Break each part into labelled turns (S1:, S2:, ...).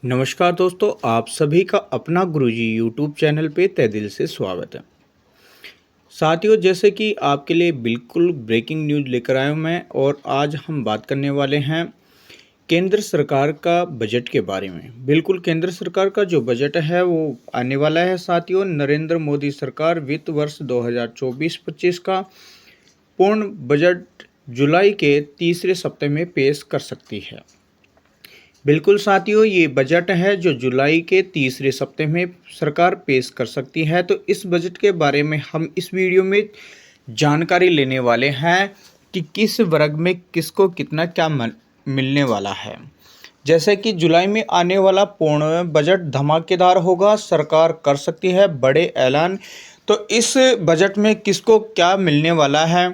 S1: नमस्कार दोस्तों, आप सभी का अपना गुरुजी यूट्यूब चैनल पे तहे दिल से स्वागत है। साथियों, जैसे कि आपके लिए बिल्कुल ब्रेकिंग न्यूज़ लेकर आया हूँ मैं और आज हम बात करने वाले हैं केंद्र सरकार का बजट के बारे में। बिल्कुल केंद्र सरकार का जो बजट है वो आने वाला है साथियों। नरेंद्र मोदी सरकार वित्त वर्ष 2024-25 का पूर्ण बजट जुलाई के तीसरे सप्ताह में पेश कर सकती है। बिल्कुल साथियों, ये बजट है जो जुलाई के तीसरे सप्ताह में सरकार पेश कर सकती है। तो इस बजट के बारे में हम इस वीडियो में जानकारी लेने वाले हैं कि किस वर्ग में किसको कितना क्या मिलने वाला है। जैसे कि जुलाई में आने वाला पूर्ण बजट धमाकेदार होगा, सरकार कर सकती है बड़े ऐलान। तो इस बजट में किसको क्या मिलने वाला है,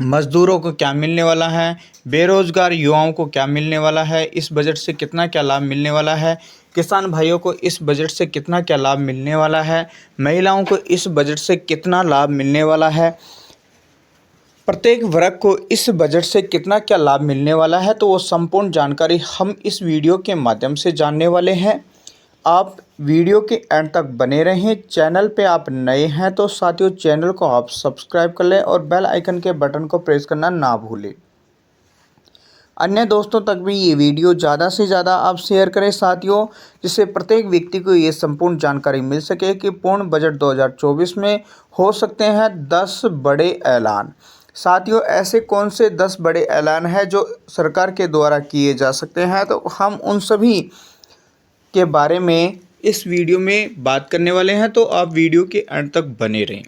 S1: मज़दूरों को क्या मिलने वाला है, बेरोज़गार युवाओं को क्या मिलने वाला है, इस बजट से कितना क्या लाभ मिलने वाला है, किसान भाइयों को इस बजट से कितना क्या लाभ मिलने वाला है, महिलाओं को इस बजट से कितना लाभ मिलने वाला है, प्रत्येक वर्ग को इस बजट से कितना क्या लाभ मिलने वाला है, तो वो संपूर्ण जानकारी हम इस वीडियो के माध्यम से जानने वाले हैं। आप वीडियो के एंड तक बने रहें। चैनल पे आप नए हैं तो साथियों चैनल को आप सब्सक्राइब कर लें और बेल आइकन के बटन को प्रेस करना ना भूलें। अन्य दोस्तों तक भी ये वीडियो ज़्यादा से ज़्यादा आप शेयर करें साथियों, जिससे प्रत्येक व्यक्ति को ये संपूर्ण जानकारी मिल सके कि पूर्ण बजट 2024 में हो सकते हैं 10 बड़े ऐलान। साथियों, ऐसे कौन से 10 बड़े ऐलान हैं जो सरकार के द्वारा किए जा सकते हैं, तो हम उन सभी के बारे में इस वीडियो में बात करने वाले हैं। तो आप वीडियो के अंत तक बने रहें।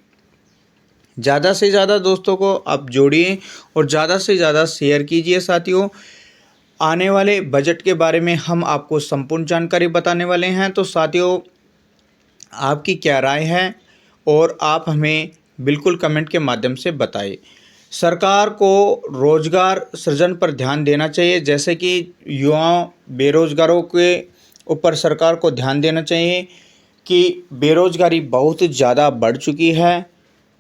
S1: ज़्यादा से ज़्यादा दोस्तों को आप जोड़िए और ज़्यादा से ज़्यादा शेयर कीजिए साथियों। आने वाले बजट के बारे में हम आपको संपूर्ण जानकारी बताने वाले हैं। तो साथियों, आपकी क्या राय है और आप हमें बिल्कुल कमेंट के माध्यम से बताइए। सरकार को रोजगार सृजन पर ध्यान देना चाहिए, जैसे कि युवाओं बेरोजगारों के ऊपर सरकार को ध्यान देना चाहिए कि बेरोजगारी बहुत ज़्यादा बढ़ चुकी है।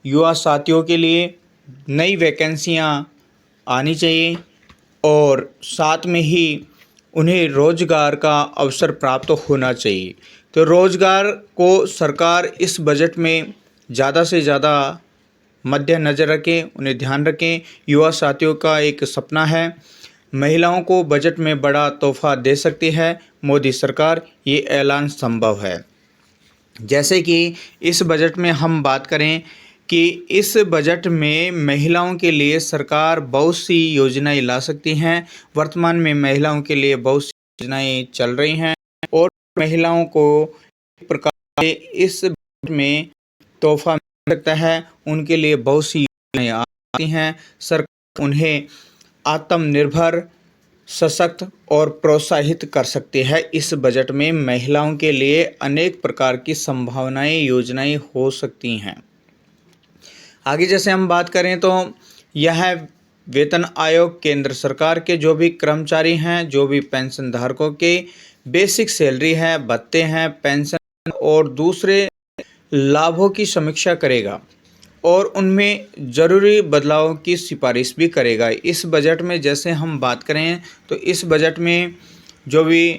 S1: युवा साथियों के लिए नई वैकेंसियां आनी चाहिए और साथ में ही उन्हें रोजगार का अवसर प्राप्त होना चाहिए। तो रोजगार को सरकार इस बजट में ज़्यादा से ज़्यादा मद्देनज़र रखें, उन्हें ध्यान रखें। युवा साथियों का एक सपना है, महिलाओं को बजट में बड़ा तोहफा दे सकती है मोदी सरकार, ये ऐलान संभव है। जैसे कि इस बजट में हम बात करें कि इस बजट में महिलाओं के लिए सरकार बहुत सी योजनाएं ला सकती हैं। वर्तमान में महिलाओं के लिए बहुत सी योजनाएं चल रही हैं और महिलाओं को एक प्रकार से इस बजट में तोहफा मिल सकता है। उनके लिए बहुत सी योजनाएं आती हैं। सरकार उन्हें आत्मनिर्भर, सशक्त और प्रोत्साहित कर सकती है। इस बजट में महिलाओं के लिए अनेक प्रकार की संभावनाएं, योजनाएं हो सकती हैं। आगे जैसे हम बात करें तो यह वेतन आयोग केंद्र सरकार के जो भी कर्मचारी हैं, जो भी पेंशन धारकों के बेसिक सैलरी है, भत्ते हैं, पेंशन और दूसरे लाभों की समीक्षा करेगा और उनमें ज़रूरी बदलावों की सिफारिश भी करेगा। इस बजट में जैसे हम बात करें तो इस बजट में जो भी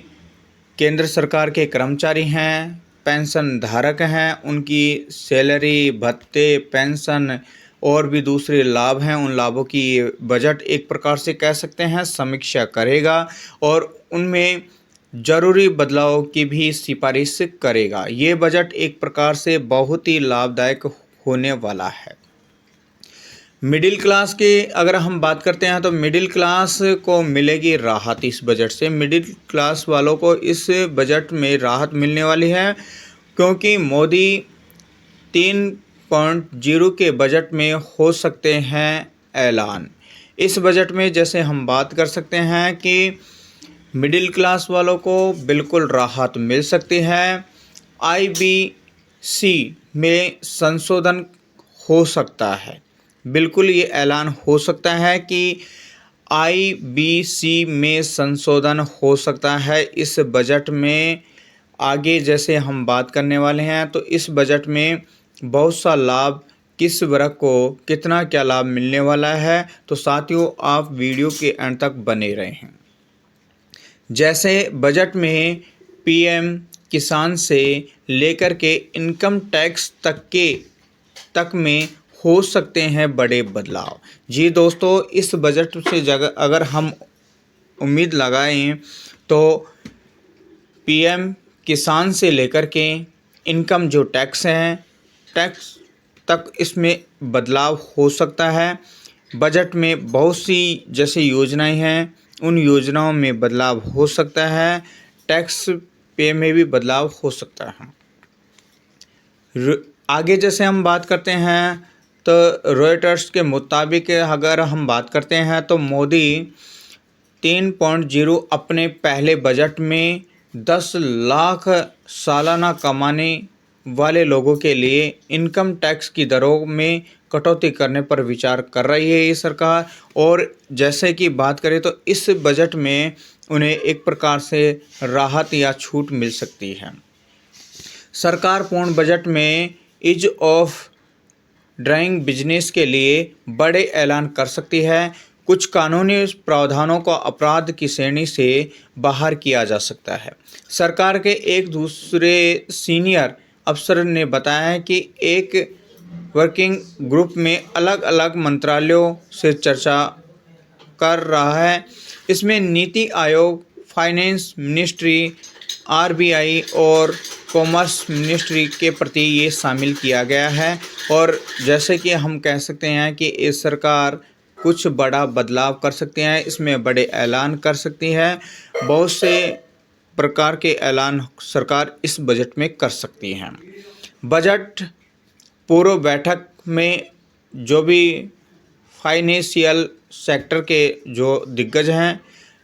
S1: केंद्र सरकार के कर्मचारी हैं, पेंशन धारक हैं, उनकी सैलरी, भत्ते, पेंशन और भी दूसरे लाभ हैं, उन लाभों की बजट एक प्रकार से कह सकते हैं समीक्षा करेगा और उनमें ज़रूरी बदलाव की भी सिफारिश करेगा। ये बजट एक प्रकार से बहुत ही लाभदायक होने वाला है। मिडिल क्लास की अगर हम बात करते हैं तो मिडिल क्लास को मिलेगी राहत इस बजट से। मिडिल क्लास वालों को इस बजट में राहत मिलने वाली है, क्योंकि मोदी 3.0 के बजट में हो सकते हैं ऐलान। इस बजट में जैसे हम बात कर सकते हैं कि मिडिल क्लास वालों को बिल्कुल राहत मिल सकती है। आईबीसी में संशोधन हो सकता है, बिल्कुल ये ऐलान हो सकता है कि आईबीसी में संशोधन हो सकता है इस बजट में। आगे जैसे हम बात करने वाले हैं तो इस बजट में बहुत सा लाभ, किस वर्ग को कितना क्या लाभ मिलने वाला है। तो साथियों, आप वीडियो के अंत तक बने रहें। जैसे बजट में पीएम किसान से लेकर के इनकम टैक्स तक में हो सकते हैं बड़े बदलाव। जी दोस्तों, इस बजट से जगह अगर हम उम्मीद लगाएं तो पीएम किसान से लेकर के इनकम जो टैक्स हैं, टैक्स तक इसमें बदलाव हो सकता है। बजट में बहुत सी जैसे योजनाएं हैं, उन योजनाओं में बदलाव हो सकता है। टैक्स पे में भी बदलाव हो सकता है। आगे जैसे हम बात करते हैं तो रॉयटर्स के मुताबिक अगर हम बात करते हैं तो मोदी 3.0 अपने पहले बजट में 10 लाख सालाना कमाने वाले लोगों के लिए इनकम टैक्स की दरों में कटौती करने पर विचार कर रही है ये सरकार। और जैसे कि बात करें तो इस बजट में उन्हें एक प्रकार से राहत या छूट मिल सकती है। सरकार पूर्ण बजट में ईज ऑफ डूइंग बिजनेस के लिए बड़े ऐलान कर सकती है। कुछ कानूनी प्रावधानों को अपराध की श्रेणी से बाहर किया जा सकता है। सरकार के एक दूसरे सीनियर अफसर ने बताया है कि एक वर्किंग ग्रुप में अलग अलग मंत्रालयों से चर्चा कर रहा है। इसमें NITI Aayog, finance ministry, RBI और कॉमर्स मिनिस्ट्री के प्रति ये शामिल किया गया है। और जैसे कि हम कह सकते हैं कि इस सरकार कुछ बड़ा बदलाव कर सकती है, इसमें बड़े ऐलान कर सकती है। बहुत से प्रकार के ऐलान सरकार इस बजट में कर सकती है। बजट पूर्व बैठक में जो भी फाइनेंशियल सेक्टर के जो दिग्गज हैं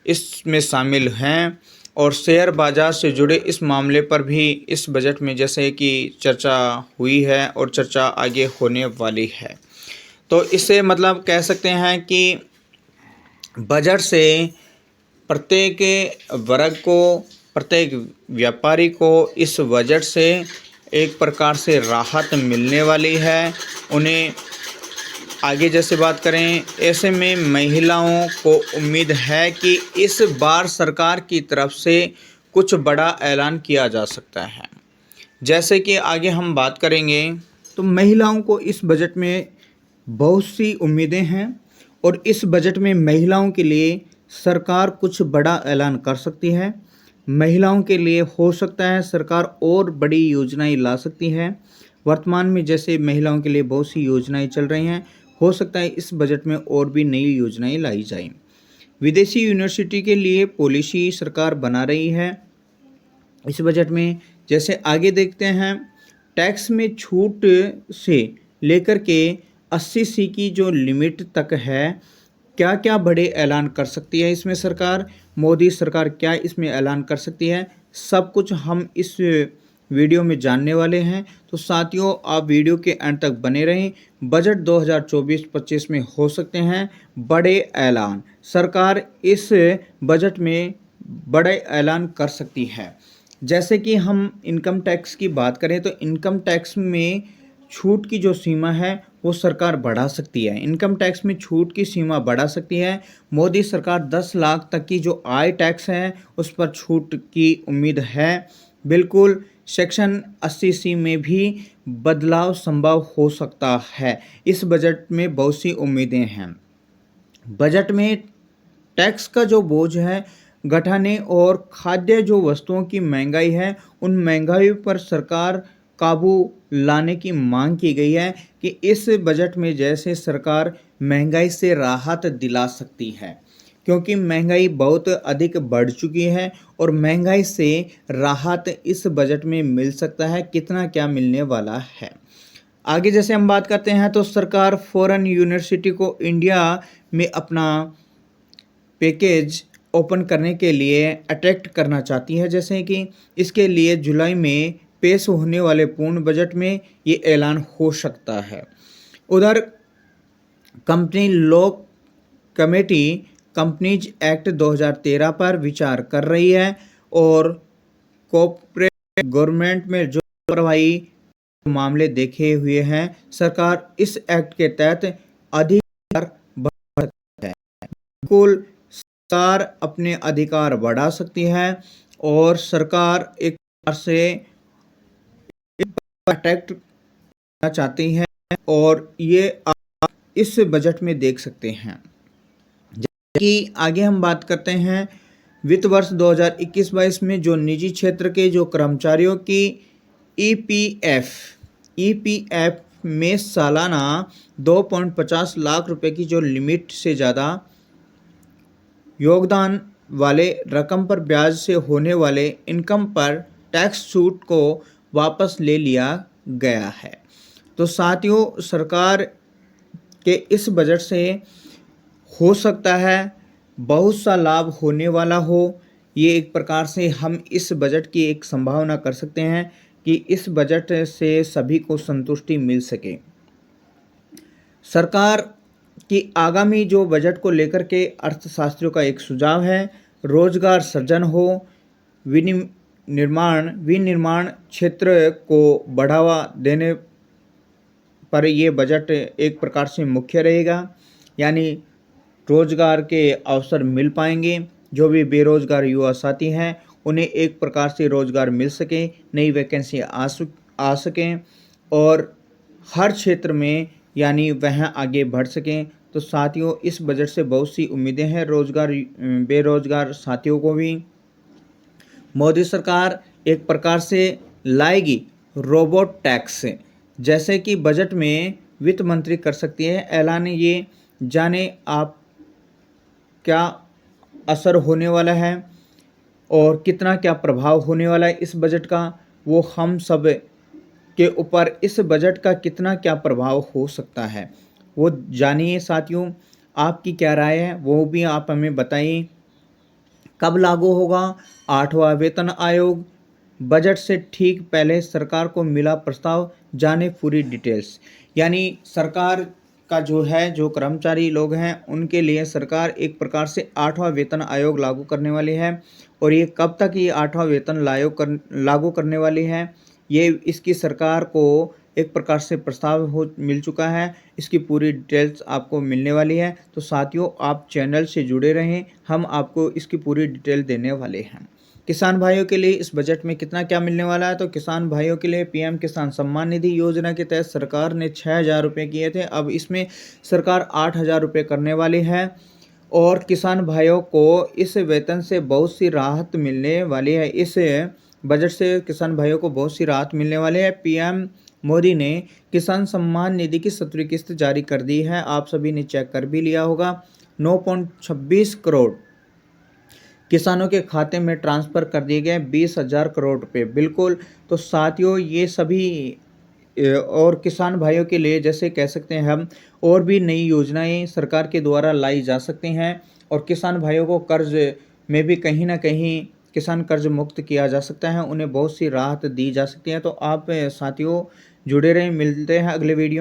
S1: इसमें शामिल हैं और शेयर बाजार से जुड़े इस मामले पर भी इस बजट में जैसे कि चर्चा हुई है और चर्चा आगे होने वाली है। तो इससे मतलब कह सकते हैं कि बजट से प्रत्येक वर्ग को, प्रत्येक व्यापारी को इस बजट से एक प्रकार से राहत मिलने वाली है। उन्हें आगे जैसे बात करें, ऐसे में महिलाओं को उम्मीद है कि इस बार सरकार की तरफ से कुछ बड़ा ऐलान किया जा सकता है। जैसे कि आगे हम बात करेंगे तो महिलाओं को इस बजट में बहुत सी उम्मीदें हैं और इस बजट में महिलाओं के लिए सरकार कुछ बड़ा ऐलान कर सकती है। महिलाओं के लिए हो सकता है सरकार और बड़ी योजनाएं ला सकती है। वर्तमान में जैसे महिलाओं के लिए बहुत सी योजनाएं चल रही हैं, हो सकता है इस बजट में और भी नई योजनाएं लाई जाएं। विदेशी यूनिवर्सिटी के लिए पॉलिसी सरकार बना रही है इस बजट में। जैसे आगे देखते हैं, टैक्स में छूट से लेकर के 80 की जो लिमिट तक है, क्या क्या बड़े ऐलान कर सकती है इसमें सरकार, मोदी सरकार क्या इसमें ऐलान कर सकती है, सब कुछ हम इस वीडियो में जानने वाले हैं। तो साथियों, आप वीडियो के अंत तक बने रहें। बजट 2024-25 में हो सकते हैं बड़े ऐलान। सरकार इस बजट में बड़े ऐलान कर सकती है। जैसे कि हम इनकम टैक्स की बात करें तो इनकम टैक्स में छूट की जो सीमा है वो सरकार बढ़ा सकती है। इनकम टैक्स में छूट की सीमा बढ़ा सकती है। मोदी सरकार 10 लाख तक की जो आय टैक्स है उस पर छूट की उम्मीद है। बिल्कुल सेक्शन 80C में भी बदलाव संभव हो सकता है। इस बजट में बहुत सी उम्मीदें हैं। बजट में टैक्स का जो बोझ है घटाने और खाद्य जो वस्तुओं की महंगाई है उन महंगाई पर सरकार काबू लाने की मांग की गई है कि इस बजट में जैसे सरकार महंगाई से राहत दिला सकती है, क्योंकि महंगाई बहुत अधिक बढ़ चुकी है और महंगाई से राहत इस बजट में मिल सकता है। कितना क्या मिलने वाला है, आगे जैसे हम बात करते हैं तो सरकार फॉरेन यूनिवर्सिटी को इंडिया में अपना पैकेज ओपन करने के लिए अट्रैक्ट करना चाहती है। जैसे कि इसके लिए जुलाई में पेश होने वाले पूर्ण बजट में ये ऐलान हो सकता है। उधर company law committee companies act 2013 पर विचार कर रही है और कॉर्पोरेट गवर्नमेंट में जो लापरवाही मामले देखे हुए हैं, सरकार इस एक्ट के तहत अधिकार बढ़ा सकती है। बिल्कुल सरकार अपने अधिकार बढ़ा सकती है और सरकार एक प्रकार से प्रोटेक्ट करना चाहती है और ये आप इस बजट में देख सकते हैं। जैसे कि आगे हम बात करते हैं वित्त वर्ष 2021-22 में जो निजी क्षेत्र के जो कर्मचारियों की ईपीएफ में सालाना 2.50 लाख रुपए की जो लिमिट से ज़्यादा योगदान वाले रकम पर ब्याज से होने वाले इनकम पर टैक्स छूट को वापस ले लिया गया है। तो साथियों, सरकार के इस बजट से हो सकता है बहुत सा लाभ होने वाला हो। ये एक प्रकार से हम इस बजट की एक संभावना कर सकते हैं कि इस बजट से सभी को संतुष्टि मिल सके। सरकार की आगामी जो बजट को लेकर के अर्थशास्त्रियों का एक सुझाव है, रोजगार सृजन हो, विनिर्माण क्षेत्र को बढ़ावा देने पर ये बजट एक प्रकार से मुख्य रहेगा, यानी रोजगार के अवसर मिल पाएंगे। जो भी बेरोजगार युवा साथी हैं उन्हें एक प्रकार से रोजगार मिल सके, नई वैकेंसी आ सकें और हर क्षेत्र में यानी वह आगे बढ़ सकें। तो साथियों, इस बजट से बहुत सी उम्मीदें हैं बेरोजगार साथियों को भी। मोदी सरकार एक प्रकार से लाएगी रोबोट टैक्स, जैसे कि बजट में वित्त मंत्री कर सकती है ऐलान। ये जाने आप क्या असर होने वाला है और कितना क्या प्रभाव होने वाला है इस बजट का, वो हम सब के ऊपर इस बजट का कितना क्या प्रभाव हो सकता है वो जानिए। साथियों, आपकी क्या राय है वो भी आप हमें बताइए। कब लागू होगा 8वां वेतन आयोग? बजट से ठीक पहले सरकार को मिला प्रस्ताव, जाने पूरी डिटेल्स। यानी सरकार का जो कर्मचारी लोग हैं उनके लिए सरकार एक प्रकार से 8वां वेतन आयोग लागू करने वाली है। और ये कब तक ये 8वां वेतन लागू करने वाली है, ये इसकी सरकार को एक प्रकार से प्रस्ताव मिल चुका है। इसकी पूरी डिटेल्स आपको मिलने वाली है। तो साथियों, आप चैनल से जुड़े रहें, हम आपको इसकी पूरी डिटेल देने वाले हैं। किसान भाइयों के लिए इस बजट में कितना क्या मिलने वाला है, तो किसान भाइयों के लिए पीएम किसान सम्मान निधि योजना के तहत सरकार ने 6,000 रुपये किए थे, अब इसमें सरकार 8,000 रुपये करने वाली है। और किसान भाइयों को इस वेतन से बहुत सी राहत मिलने वाली है। इस बजट से किसान भाइयों को बहुत सी राहत मिलने वाली है। पीएम मोदी ने किसान सम्मान निधि की 7वीं किस्त जारी कर दी है, आप सभी ने चेक कर भी लिया होगा। 9.26 करोड़ किसानों के खाते में ट्रांसफ़र कर दिए गए 20,000 करोड़ रुपए। बिल्कुल। तो साथियों, ये सभी और किसान भाइयों के लिए जैसे कह सकते हैं हम, और भी नई योजनाएं सरकार के द्वारा लाई जा सकती हैं और किसान भाइयों को कर्ज में भी कहीं ना कहीं किसान कर्ज मुक्त किया जा सकता है, उन्हें बहुत सी राहत दी जा सकती है। तो आप साथियों जुड़े रहें, मिलते हैं अगले वीडियो में।